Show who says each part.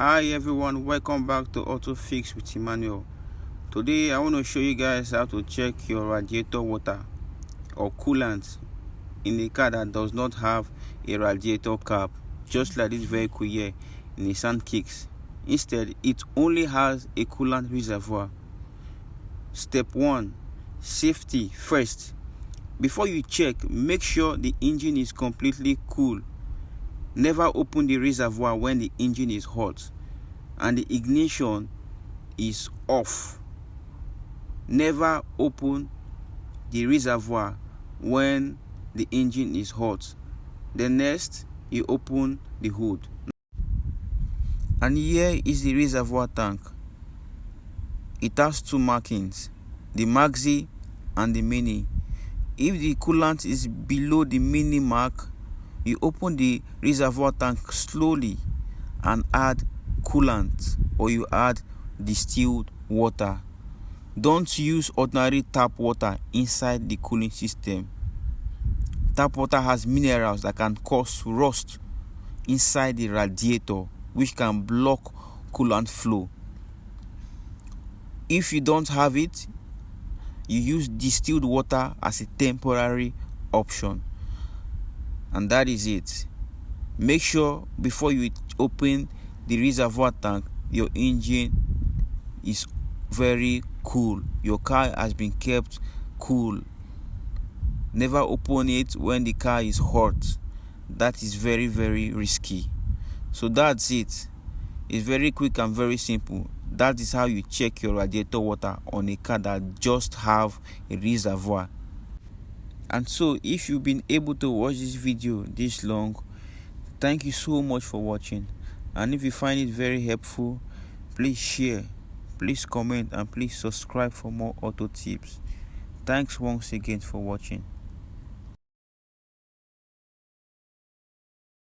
Speaker 1: Hi everyone, welcome back to Auto Fix with Emmanuel. Today I want to show you guys how to check your radiator water or coolant in a car that does not have a radiator cap, just like this vehicle here, Nissan Kicks. Instead, it only has a coolant reservoir. Step 1, safety first. Before you check, make sure the engine is completely cool. Never open the reservoir when the engine is hot and the ignition is off. Never open the reservoir when the engine is hot. Then next, you open the hood. And here is the reservoir tank. It has two markings, the maxi and the mini. If the coolant is below the mini mark, you open the reservoir tank slowly and add coolant, or you add distilled water. Don't use ordinary tap water inside the cooling system. Tap water has minerals that can cause rust inside the radiator, which can block coolant flow. If you don't have it, you use distilled water as a temporary option. And that is it. Make sure before you open the reservoir tank, your engine is very cool. Your car has been kept cool. Never open it when the car is hot. That is very, very risky. So that's it. It's very quick and very simple. That is how you check your radiator water on a car that just have a reservoir. And so if you've been able to watch this video this long, thank you so much for watching. And if you find it very helpful, please share, please comment, and please subscribe for more auto tips. Thanks once again for watching.